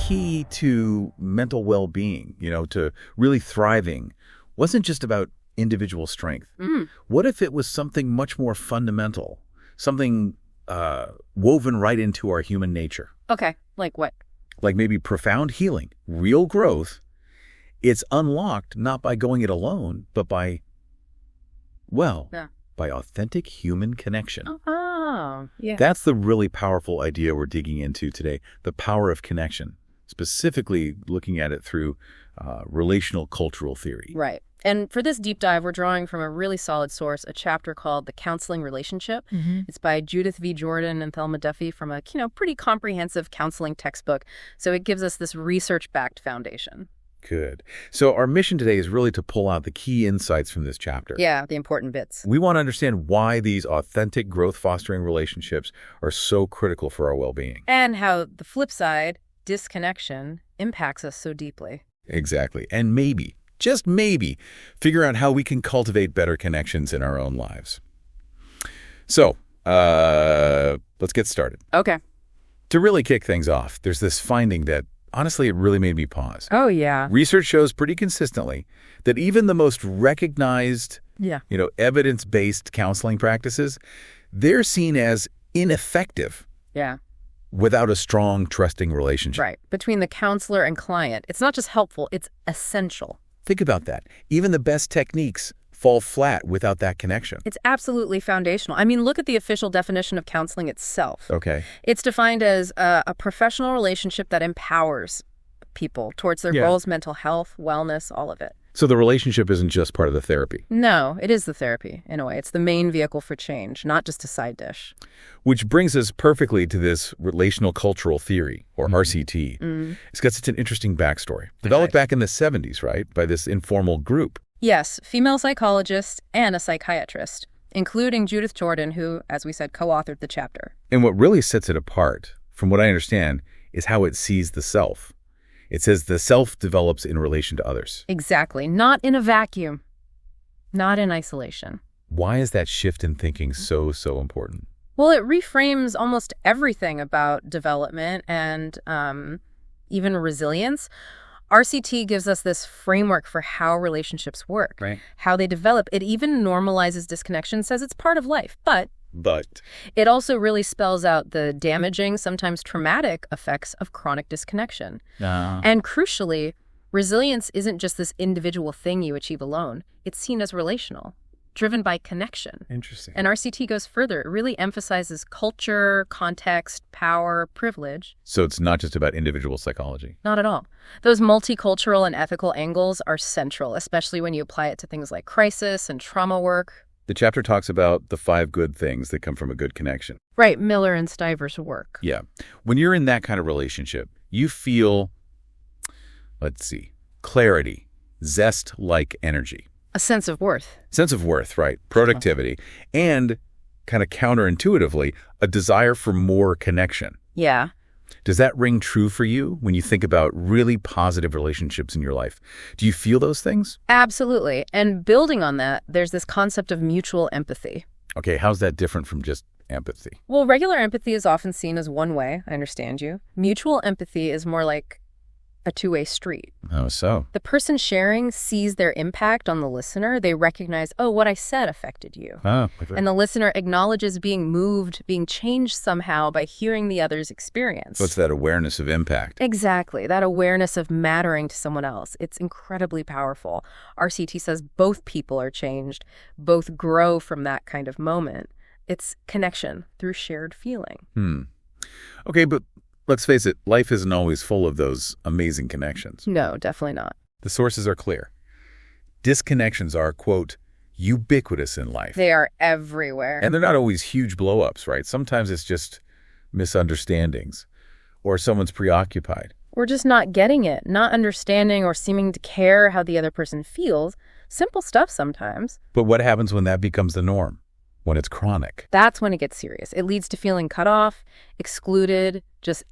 key to mental well-being, to really thriving, wasn't just about individual strength. What if it was something much more fundamental, something woven right into our human nature? Okay, like what? Like maybe profound healing, real growth. It's unlocked not by going it alone, but by authentic human connection. Oh, yeah. That's the really powerful idea we're digging into today, the power of connection, specifically looking at it through relational-cultural theory. Right. And for this deep dive, we're drawing from a really solid source, a chapter called The Counseling Relationship. It's by Judith V. Jordan and Thelma Duffey from a pretty comprehensive counseling textbook. So it gives us this research-backed foundation. Good. So our mission today is really to pull out the key insights from this chapter. Yeah, the important bits. We want to understand why these authentic growth-fostering relationships are so critical for our well-being. And how the flip side, disconnection, impacts us so deeply. Exactly. And maybe, just maybe, figure out how we can cultivate better connections in our own lives. So, let's get started. Okay. To really kick things off, there's this finding that honestly, it really made me pause. Oh, yeah. Research shows pretty consistently that even the most recognized, evidence-based counseling practices, they're seen as ineffective. Yeah. Without a strong, trusting relationship. Right. Between the counselor and client. It's not just helpful, it's essential. Think about that. Even the best techniques fall flat without that connection. It's absolutely foundational. I mean, look at the official definition of counseling itself. Okay. It's defined as a professional relationship that empowers people towards their goals, mental health, wellness, all of it. So the relationship isn't just part of the therapy. No, it is the therapy, in a way. It's the main vehicle for change, not just a side dish. Which brings us perfectly to this relational-cultural theory, or RCT. It's got such an interesting backstory. Developed back in the 70s, right, by this informal group. Yes, female psychologist and a psychiatrist, including Judith Jordan, who, as we said, co-authored the chapter. And what really sets it apart, from what I understand, is how it sees the self. It says the self develops in relation to others. Exactly. Not in a vacuum. Not in isolation. Why is that shift in thinking so important? Well, it reframes almost everything about development and even resilience. RCT gives us this framework for how relationships work, how they develop. It even normalizes disconnection, says it's part of life, but it also really spells out the damaging, sometimes traumatic effects of chronic disconnection. And crucially, resilience isn't just this individual thing you achieve alone. It's seen as relational, driven by connection. Interesting. And RCT goes further. It really emphasizes culture, context, power, privilege. So it's not just about individual psychology. Not at all. Those multicultural and ethical angles are central, especially when you apply it to things like crisis and trauma work. The chapter talks about the 5 good things that come from a good connection. Right, Miller and Stiver's work. Yeah. When you're in that kind of relationship, you feel, clarity, zest-like energy. A sense of worth. Sense of worth, right. Productivity. And kind of counterintuitively, a desire for more connection. Yeah. Does that ring true for you when you think about really positive relationships in your life? Do you feel those things? Absolutely. And building on that, there's this concept of mutual empathy. Okay, how's that different from just empathy? Well, regular empathy is often seen as one way, I understand you. Mutual empathy is more like a two-way street. How so? The person sharing sees their impact on the listener. They recognize, oh, what I said affected you. And the listener acknowledges being moved, being changed somehow by hearing the other's experience. So it's that awareness of impact. Exactly. That awareness of mattering to someone else. It's incredibly powerful. RCT says both people are changed, both grow from that kind of moment. It's connection through shared feeling. Okay, but let's face it, life isn't always full of those amazing connections. No, definitely not. The sources are clear. Disconnections are, quote, ubiquitous in life. They are everywhere. And they're not always huge blow-ups, right? Sometimes it's just misunderstandings or someone's preoccupied. We're just not getting it, not understanding or seeming to care how the other person feels. Simple stuff sometimes. But what happens when that becomes the norm? When it's chronic? That's when it gets serious. It leads to feeling cut off, excluded, just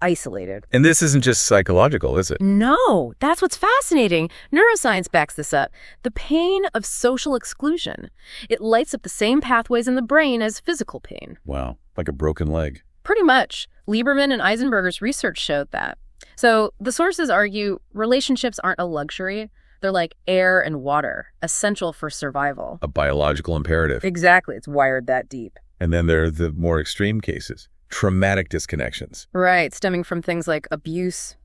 isolated. And this isn't just psychological, is it? No, that's what's fascinating. Neuroscience backs this up. The pain of social exclusion. It lights up the same pathways in the brain as physical pain. Wow, like a broken leg. Pretty much. Lieberman and Eisenberger's research showed that. So the sources argue relationships aren't a luxury. They're like air and water, essential for survival. A biological imperative. Exactly. It's wired that deep. And then there are the more extreme cases, traumatic disconnections. Right, stemming from things like abuse,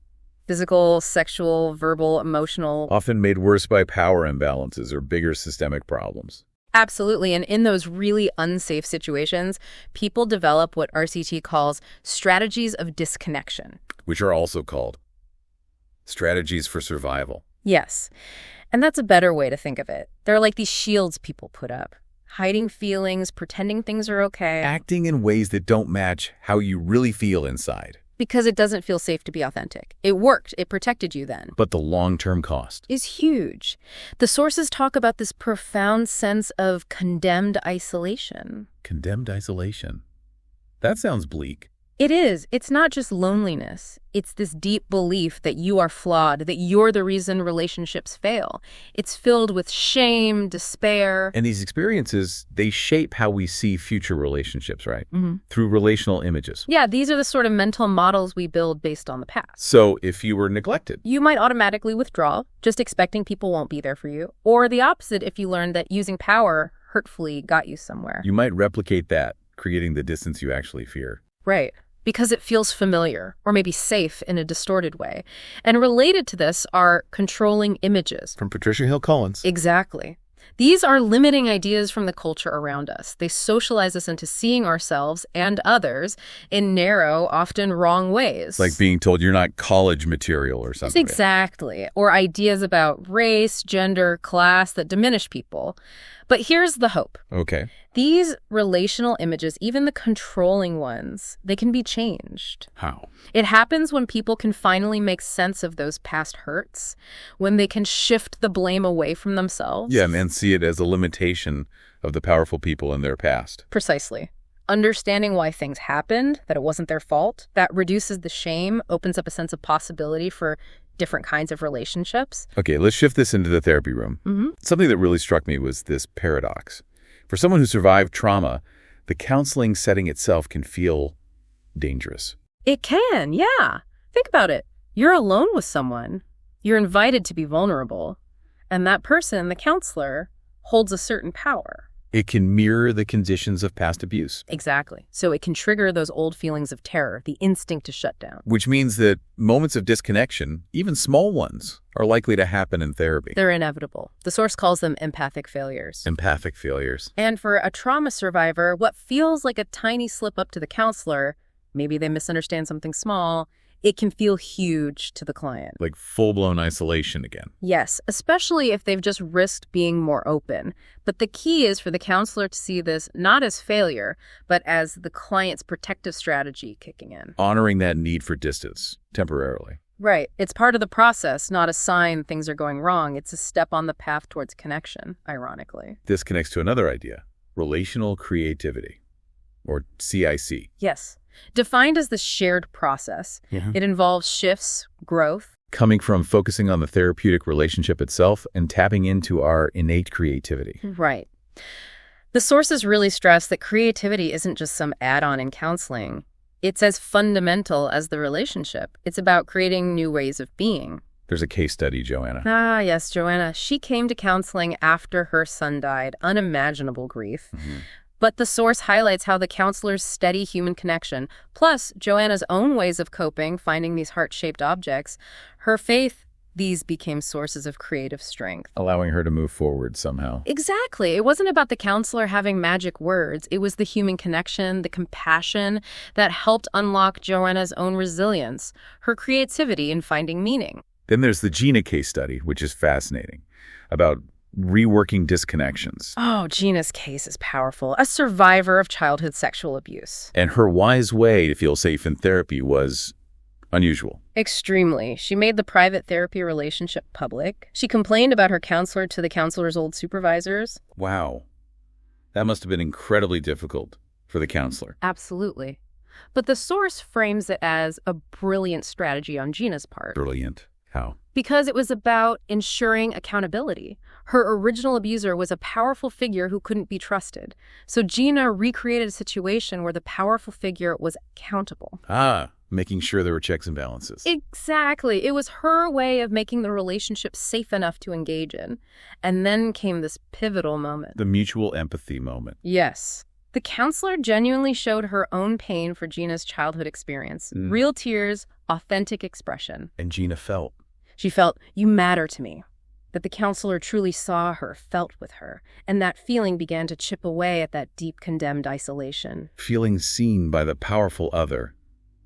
physical, sexual, verbal, emotional. Often made worse by power imbalances or bigger systemic problems. Absolutely. And in those really unsafe situations, people develop what RCT calls strategies of disconnection. Which are also called strategies for survival. Yes. And that's a better way to think of it. They're like these shields people put up, hiding feelings, pretending things are okay. Acting in ways that don't match how you really feel inside. Because it doesn't feel safe to be authentic. It worked. It protected you then. But the long-term cost is huge. The sources talk about this profound sense of condemned isolation. Condemned isolation. That sounds bleak. It is. It's not just loneliness. It's this deep belief that you are flawed, that you're the reason relationships fail. It's filled with shame, despair. And these experiences, they shape how we see future relationships, right? Mm-hmm. Through relational images. Yeah, these are the sort of mental models we build based on the past. So if you were neglected, you might automatically withdraw, just expecting people won't be there for you. Or the opposite if you learned that using power hurtfully got you somewhere. You might replicate that, creating the distance you actually fear. Right. Because it feels familiar, or maybe safe in a distorted way. And related to this are controlling images. From Patricia Hill Collins. Exactly. These are limiting ideas from the culture around us. They socialize us into seeing ourselves and others in narrow, often wrong ways. Like being told you're not college material or something. Exactly. Or ideas about race, gender, class that diminish people. But here's the hope. Okay. These relational images, even the controlling ones, they can be changed. How? It happens when people can finally make sense of those past hurts, when they can shift the blame away from themselves. Yeah, and see it as a limitation of the powerful people in their past. Precisely. Understanding why things happened, that it wasn't their fault, that reduces the shame, opens up a sense of possibility for different kinds of relationships. Okay, let's shift this into the therapy room. Mm-hmm. Something that really struck me was this paradox. For someone who survived trauma, the counseling setting itself can feel dangerous. It can, yeah. Think about it. You're alone with someone. You're invited to be vulnerable. And that person, the counselor, holds a certain power. It can mirror the conditions of past abuse. Exactly. So it can trigger those old feelings of terror, the instinct to shut down. Which means that moments of disconnection, even small ones, are likely to happen in therapy. They're inevitable. The source calls them empathic failures. Empathic failures. And for a trauma survivor, what feels like a tiny slip up to the counselor, maybe they misunderstand something small, it can feel huge to the client. Like full-blown isolation again. Yes, especially if they've just risked being more open. But the key is for the counselor to see this not as failure, but as the client's protective strategy kicking in. Honoring that need for distance, temporarily. Right. It's part of the process, not a sign things are going wrong. It's a step on the path towards connection, ironically. This connects to another idea, relational creativity, or CIC. Yes. Defined as the shared process. Yeah. It involves shifts, growth. Coming from focusing on the therapeutic relationship itself and tapping into our innate creativity. Right. The sources really stress that creativity isn't just some add-on in counseling. It's as fundamental as the relationship. It's about creating new ways of being. There's a case study, Joanna. Ah, yes, Joanna. She came to counseling after her son died. Unimaginable grief. Mm-hmm. But the source highlights how the counselor's steady human connection, plus Joanna's own ways of coping, finding these heart-shaped objects, her faith, these became sources of creative strength. Allowing her to move forward somehow. Exactly. It wasn't about the counselor having magic words. It was the human connection, the compassion that helped unlock Joanna's own resilience, her creativity in finding meaning. Then there's the Gina case study, which is fascinating, about reworking disconnections. Oh, Gina's case is powerful. A survivor of childhood sexual abuse. And her wise way to feel safe in therapy was unusual. Extremely. She made the private therapy relationship public. She complained about her counselor to the counselor's old supervisors. Wow. That must have been incredibly difficult for the counselor. Absolutely. But the source frames it as a brilliant strategy on Gina's part. Brilliant. How? Because it was about ensuring accountability. Her original abuser was a powerful figure who couldn't be trusted. So Gina recreated a situation where the powerful figure was accountable. Ah, Making sure there were checks and balances. Exactly. It was her way of making the relationship safe enough to engage in. And then came this pivotal moment. The mutual empathy moment. Yes. The counselor genuinely showed her own pain for Gina's childhood experience. Real tears, authentic expression. And Gina felt. She felt, you matter to me. That the counselor truly saw her, felt with her. And that feeling began to chip away at that deep condemned isolation. Feeling seen by the powerful other.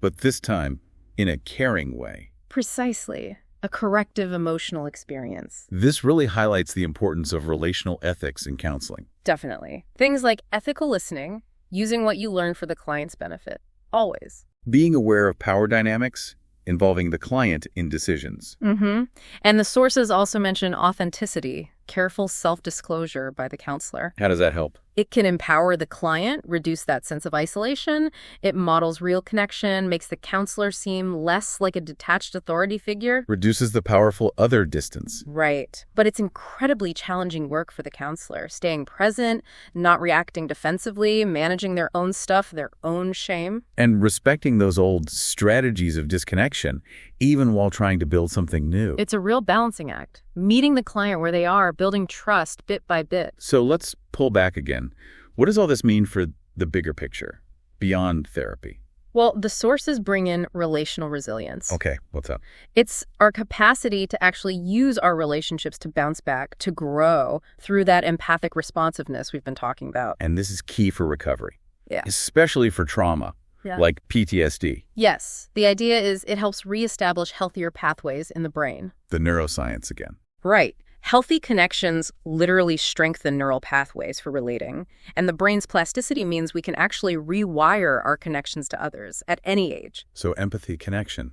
But this time, in a caring way. Precisely. A corrective emotional experience. This really highlights the importance of relational ethics in counseling. Definitely. Things like ethical listening, using what you learn for the client's benefit. Always. Being aware of power dynamics involving the client in decisions. And the sources also mention authenticity, careful self-disclosure by the counselor. How does that help? It can empower the client, reduce that sense of isolation. It models real connection, makes the counselor seem less like a detached authority figure. Reduces the powerful other distance. Right. But it's incredibly challenging work for the counselor, staying present, not reacting defensively, managing their own stuff, their own shame. And respecting those old strategies of disconnection, even while trying to build something new. It's a real balancing act, meeting the client where they are, building trust bit by bit. So let's pull back again. What does all this mean for the bigger picture, beyond therapy? Well, the sources bring in relational resilience. Okay, what's up? It's our capacity to actually use our relationships to bounce back, to grow through that empathic responsiveness we've been talking about. And this is key for recovery. Yeah. Especially for trauma, like PTSD. Yes. The idea is it helps reestablish healthier pathways in the brain. The neuroscience again. Right. Healthy connections literally strengthen neural pathways for relating, and the brain's plasticity means we can actually rewire our connections to others at any age. So empathy, connection.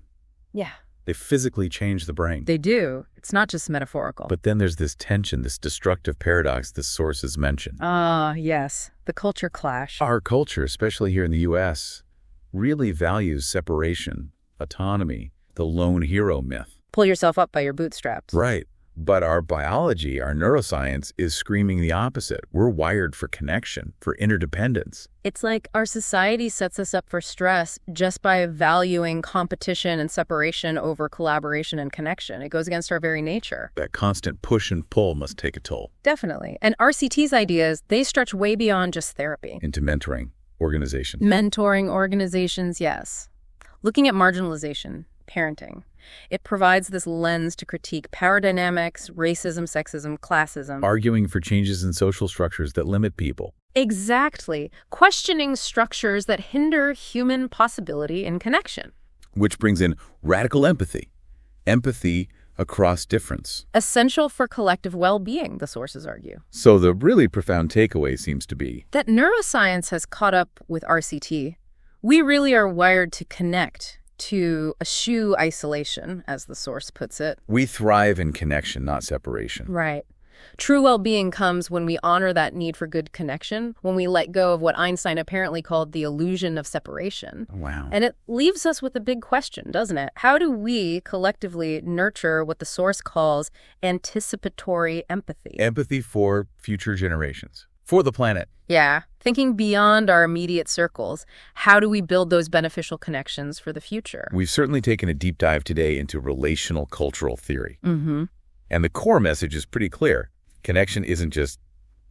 Yeah. They physically change the brain. They do. It's not just metaphorical. But then there's this tension, this destructive paradox the sources mention. Yes. The culture clash. Our culture, especially here in the U.S., really values separation, autonomy, the lone hero myth. Pull yourself up by your bootstraps. Right. But our biology, our neuroscience, is screaming the opposite. We're wired for connection, for interdependence. It's like our society sets us up for stress just by valuing competition and separation over collaboration and connection. It goes against our very nature. That constant push and pull must take a toll. Definitely. And RCT's ideas, they stretch way beyond just therapy. Into mentoring, organization. Mentoring organizations, yes. Looking at marginalization, parenting. It provides this lens to critique power dynamics, racism, sexism, classism. Arguing for changes in social structures that limit people. Exactly. Questioning structures that hinder human possibility and connection. Which brings in radical empathy. Empathy across difference. Essential for collective well-being, the sources argue. So the really profound takeaway seems to be that neuroscience has caught up with RCT. We really are wired to connect, to eschew isolation, as the source puts it. We thrive in connection, not separation. Right. True well-being comes when we honor that need for good connection, when we let go of what Einstein apparently called the illusion of separation. Wow. And it leaves us with a big question, doesn't it? How do we collectively nurture what the source calls anticipatory empathy? Empathy for future generations, for the planet. Yeah. Thinking beyond our immediate circles, how do we build those beneficial connections for the future? We've certainly taken a deep dive today into relational-cultural theory. Mm-hmm. And the core message is pretty clear. Connection isn't just,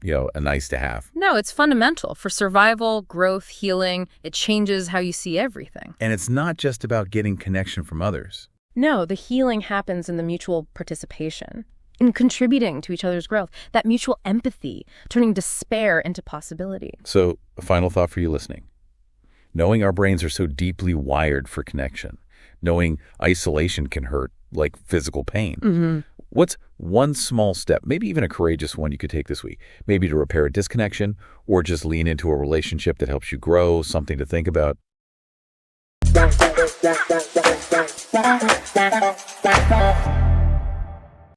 a nice to have. No, it's fundamental for survival, growth, healing. It changes how you see everything. And it's not just about getting connection from others. No, the healing happens in the mutual participation, in contributing to each other's growth, that mutual empathy, turning despair into possibility. So, a final thought for you listening. Knowing our brains are so deeply wired for connection, knowing isolation can hurt, like physical pain. Mm-hmm. What's one small step, maybe even a courageous one you could take this week? Maybe to repair a disconnection or just lean into a relationship that helps you grow, something to think about.